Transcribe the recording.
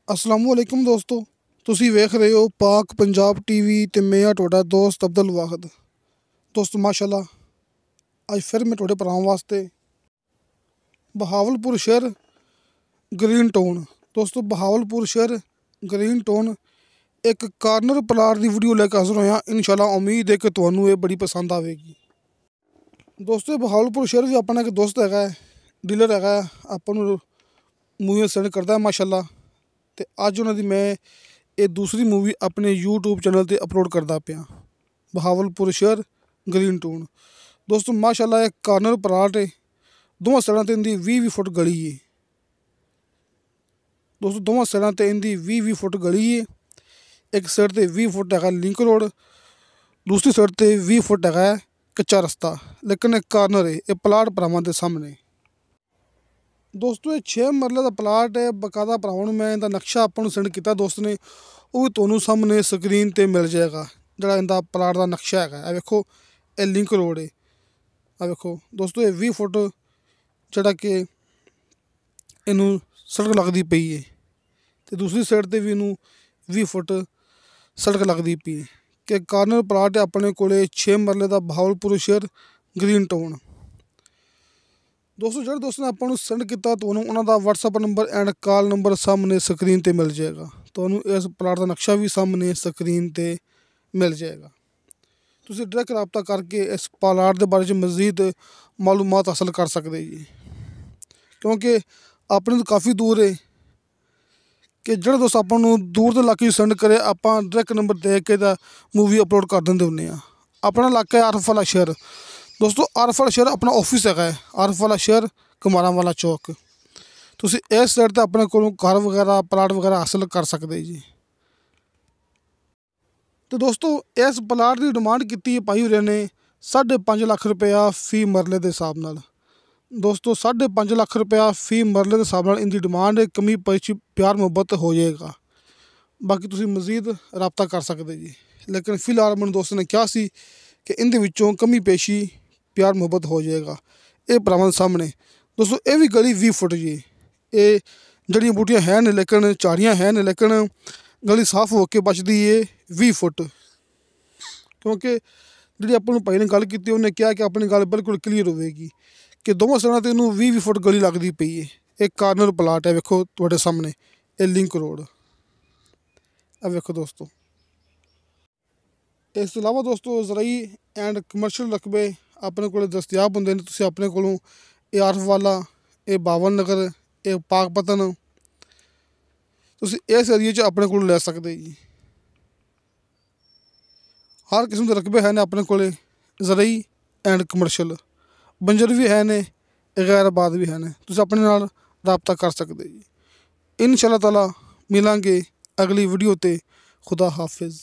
अस्सलामुअलैकुम दोस्तों, ਤੁਸੀਂ ਵੇਖ ਰਹੇ ਹੋ ਪਾਕ ਪੰਜਾਬ ਟੀਵੀ ਤੇ ਮੈਂ ਹਾਂ ਤੁਹਾਡਾ ਦੋਸਤ ਅਬਦੁਲ ਵਾਹਿਦ। ਦੋਸਤੋ ਮਾਸ਼ਾਅੱਲਾ ਅੱਜ ਫਿਰ ਮੈਂ ਤੁਹਾਡੇ ਭਰਾਵਾਂ ਵਾਸਤੇ ਬਹਾਵਲਪੁਰ ਸ਼ਹਿਰ ਗ੍ਰੀਨ ਟਾਊਨ ਦੋਸਤੋ ਬਹਾਵਲਪੁਰ ਸ਼ਹਿਰ ਗ੍ਰੀਨ ਟਾਊਨ ਇੱਕ ਕਾਰਨਰ ਪਲਾਟ ਦੀ ਵੀਡੀਓ ਲੈ ਕੇ ਹਾਜ਼ਰ ਹੋਇਆ। ਇਨਸ਼ਾਅੱਲਾ ਉਮੀਦ ਹੈ ਕਿ ਤੁਹਾਨੂੰ ਇਹ ਬੜੀ ਪਸੰਦ ਆਵੇਗੀ। ਦੋਸਤੋ ਬਹਾਵਲਪੁਰ ਸ਼ਹਿਰ ਵੀ ਆਪਣਾ ਇੱਕ ਦੋਸਤ ਹੈਗਾ, ਡੀਲਰ ਹੈਗਾ, ਆਪਾਂ ਨੂੰ ਮੂਵੀਆਂ ਸੈਂਡ ਕਰਦਾ ਮਾਸ਼ਾਅੱਲਾ। ਤੇ ਅੱਜ ਉਹਨਾਂ ਦੀ ਮੈਂ ਇਹ ਦੂਸਰੀ ਮੂਵੀ ਆਪਣੇ YouTube ਚੈਨਲ 'ਤੇ ਅਪਲੋਡ ਕਰਦਾ ਪਿਆ। ਬਹਾਵਲਪੁਰ ਸ਼ਹਿਰ ਗ੍ਰੀਨ ਟਾਊਨ ਦੋਸਤੋ ਮਾਸ਼ਾਅੱਲਾ ਇਹ ਕਾਰਨਰ ਪਲਾਟ ਹੈ। ਦੋਵਾਂ ਸਾਈਡਾਂ 'ਤੇ ਇਹਦੀ 20-20 ਫੁੱਟ ਗਲੀ ਹੈ ਦੋਸਤੋ, ਦੋਵਾਂ ਸਾਈਡਾਂ 'ਤੇ ਇਹਦੀ 20-20 ਫੁੱਟ ਗਲੀ ਹੈ। ਇੱਕ ਸਾਈਡ 'ਤੇ 20 ਫੁੱਟ ਹੈਗਾ ਲਿੰਕ ਰੋਡ, ਦੂਸਰੀ ਸਾਈਡ 'ਤੇ 20 ਫੁੱਟ ਹੈਗਾ ਕੱਚਾ ਰਸਤਾ। ਲੇਕਿਨ ਇਹ ਕਾਰਨਰ ਹੈ, ਇਹ ਪਲਾਟ ਭਰਾਵਾਂ ਦੇ ਸਾਹਮਣੇ ਦੋਸਤੋ ਇਹ 6 ਮਰਲੇ ਦਾ ਪਲਾਟ ਹੈ। ਬਕਾਇਦਾ ਭਰਾਵਾਂ ਨੂੰ ਮੈਂ ਇਹਦਾ ਨਕਸ਼ਾ ਆਪਾਂ ਨੂੰ ਸੈਂਡ ਕੀਤਾ ਦੋਸਤ ਨੇ, ਉਹ ਵੀ ਤੁਹਾਨੂੰ ਸਾਹਮਣੇ ਸਕਰੀਨ 'ਤੇ ਮਿਲ ਜਾਏਗਾ। ਜਿਹੜਾ ਇਹਦਾ ਪਲਾਟ ਦਾ ਨਕਸ਼ਾ ਹੈਗਾ, ਇਹ ਵੇਖੋ ਇਹ ਲਿੰਕ ਰੋਡ ਹੈ। ਆ ਵੇਖੋ ਦੋਸਤੋ ਇਹ 20 ਫੁੱਟ ਜਿਹੜਾ ਕਿ ਇਹਨੂੰ ਸੜਕ ਲੱਗਦੀ ਪਈ ਹੈ ਅਤੇ ਦੂਸਰੀ ਸਾਈਡ 'ਤੇ ਵੀ ਇਹਨੂੰ 20 ਫੁੱਟ ਸੜਕ ਲੱਗਦੀ ਪਈ ਹੈ। ਕਿ ਕਾਰਨਰ ਪਲਾਟ ਹੈ ਆਪਣੇ ਕੋਲ 6 ਮਰਲੇ ਦਾ ਬਹਾਵਲਪੁਰ ਸ਼ਹਿਰ ਗ੍ਰੀਨ ਟਾਊਨ ਦੋਸਤੋ। ਜਿਹੜੇ ਦੋਸਤ ਨੇ ਆਪਾਂ ਨੂੰ ਸੈਂਡ ਕੀਤਾ ਤੁਹਾਨੂੰ ਉਹਨਾਂ ਦਾ WhatsApp number end call number ਸਾਹਮਣੇ ਸਕਰੀਨ 'ਤੇ ਮਿਲ ਜਾਏਗਾ। ਤੁਹਾਨੂੰ ਇਸ ਪਲਾਟ ਦਾ ਨਕਸ਼ਾ ਵੀ ਸਾਹਮਣੇ ਸਕਰੀਨ 'ਤੇ ਮਿਲ ਜਾਏਗਾ। ਤੁਸੀਂ ਡਾਇਰੈਕਟ ਰਾਬਤਾ ਕਰਕੇ ਇਸ ਪਲਾਟ ਦੇ ਬਾਰੇ 'ਚ ਮਜ਼ੀਦ ਮਾਲੂਮਾਤ ਹਾਸਲ ਕਰ ਸਕਦੇ ਜੀ, ਕਿਉਂਕਿ ਆਪਣੇ ਤੋਂ ਕਾਫੀ ਦੂਰ ਹੈ। ਕਿ ਜਿਹੜੇ ਦੋਸਤ ਆਪਾਂ ਨੂੰ ਦੂਰ ਦੇ ਇਲਾਕੇ 'ਚ ਸੈਂਡ ਕਰੇ ਆਪਾਂ ਡਾਇਰੈਕਟ ਨੰਬਰ ਦੇ ਕੇ ਤਾਂ ਮੂਵੀ ਅਪਲੋਡ ਕਰ ਦਿੰਦੇ ਹੁੰਦੇ ਹਾਂ। ਆਪਣਾ ਇਲਾਕਾ ਹੈ ਆਰਫ ਵਾਲਾ ਸ਼ਹਿਰ ਦੋਸਤੋ, ਆਰਫ ਵਾਲਾ ਸ਼ਹਿਰ ਆਪਣਾ ਆਫਿਸ ਹੈਗਾ ਹੈ, ਆਰਫ ਵਾਲਾ ਸ਼ਹਿਰ ਕਮਾਰਾਂ ਵਾਲਾ ਚੌਕ। ਤੁਸੀਂ ਇਸ ਸਾਈਡ 'ਤੇ ਆਪਣੇ ਕੋਲੋਂ ਘਰ ਵਗੈਰਾ ਪਲਾਟ ਵਗੈਰਾ ਹਾਸਲ ਕਰ ਸਕਦੇ ਜੀ। ਅਤੇ ਦੋਸਤੋ ਇਸ ਪਲਾਟ ਦੀ ਡਿਮਾਂਡ ਕੀਤੀ ਭਾਈ ਹੋਰਾਂ ਨੇ 5.5 ਲੱਖ ਰੁਪਇਆ ਫੀ ਮਰਲੇ ਦੇ ਹਿਸਾਬ ਨਾਲ ਦੋਸਤੋ 5.5 ਲੱਖ ਰੁਪਇਆ ਫੀ ਮਰਲੇ ਦੇ ਹਿਸਾਬ ਨਾਲ ਇਹਦੀ ਡਿਮਾਂਡ ਹੈ। ਕਮੀ ਪੇਸ਼ੀ ਪਿਆਰ ਮੁਹੱਬਤ ਹੋ ਜਾਏਗਾ, ਬਾਕੀ ਤੁਸੀਂ ਮਜ਼ੀਦ ਰਾਬਤਾ ਕਰ ਸਕਦੇ ਜੀ। ਲੇਕਿਨ ਫਿਲਹਾਲ ਮੈਨੂੰ ਦੋਸਤ ਨੇ ਕਿਹਾ ਸੀ ਕਿ ਇਹਦੇ ਵਿੱਚੋਂ ਕਮੀ ਪੇਸ਼ੀ ਪਿਆਰ ਮੁਹੱਬਤ ਹੋ ਜਾਏਗਾ। ਇਹ ਭਰਾਵਾਂ ਦੇ ਸਾਹਮਣੇ ਦੋਸਤੋ ਇਹ ਵੀ ਗਲੀ 20 ਫੁੱਟ ਜੀ। ਇਹ ਜੜੀਆਂ ਬੂਟੀਆਂ ਹੈ ਨੇ ਲੇਕਿਨ ਝਾੜੀਆਂ ਹੈ ਨੇ, ਲੇਕਿਨ ਗਲੀ ਸਾਫ਼ ਹੋ ਕੇ ਬਚਦੀ ਹੈ 20 ਫੁੱਟ। ਕਿਉਂਕਿ ਜਿਹੜੀ ਆਪਾਂ ਨੂੰ ਭਾਈ ਨੇ ਗੱਲ ਕੀਤੀ ਉਹਨੇ ਕਿਹਾ ਕਿ ਆਪਣੀ ਗੱਲ ਬਿਲਕੁਲ ਕਲੀਅਰ ਹੋਵੇਗੀ ਕਿ ਦੋਵਾਂ ਸਾਈਡਾਂ 'ਤੇ ਇਹਨੂੰ 20-20 ਫੁੱਟ ਗਲੀ ਲੱਗਦੀ ਪਈ ਹੈ। ਇਹ ਕਾਰਨਰ ਪਲਾਟ ਹੈ, ਵੇਖੋ ਤੁਹਾਡੇ ਸਾਹਮਣੇ ਇਹ ਲਿੰਕ ਰੋਡ ਆ ਵੇਖੋ ਦੋਸਤੋ। ਇਸ ਤੋਂ ਇਲਾਵਾ ਦੋਸਤੋ ਜ਼ਰਾਈ ਐਂਡ ਕਮਰਸ਼ੀਅਲ ਰਕਬੇ ਆਪਣੇ ਕੋਲ ਦਸਤਿਆਬ ਹੁੰਦੇ ਨੇ। ਤੁਸੀਂ ਆਪਣੇ ਕੋਲੋਂ ਇਹ ਆਰਫ ਵਾਲਾ, ਇਹ ਬਾਵਨ ਨਗਰ, ਇਹ ਪਾਕਪਤਨ ਤੁਸੀਂ ਇਸ ਏਰੀਏ 'ਚ ਆਪਣੇ ਕੋਲ ਲੈ ਸਕਦੇ ਜੀ। ਹਰ ਕਿਸਮ ਦੇ ਰਕਬੇ ਹਨ ਆਪਣੇ ਕੋਲ ਜ਼ਰਾਈ ਐਂਡ ਕਮਰਸ਼ੀਅਲ, ਬੰਜਰ ਵੀ ਹੈ ਨੇ, ਗੈਰਾਬਾਦ ਵੀ ਹਨ। ਤੁਸੀਂ ਆਪਣੇ ਨਾਲ ਰਾਬਤਾ ਕਰ ਸਕਦੇ ਜੀ। ਇਨਸ਼ਾ ਅੱਲਾਹ ਤਾਲਾ ਮਿਲਾਂਗੇ ਅਗਲੀ ਵੀਡੀਓ 'ਤੇ। ਖੁਦਾ ਹਾਫਿਜ਼।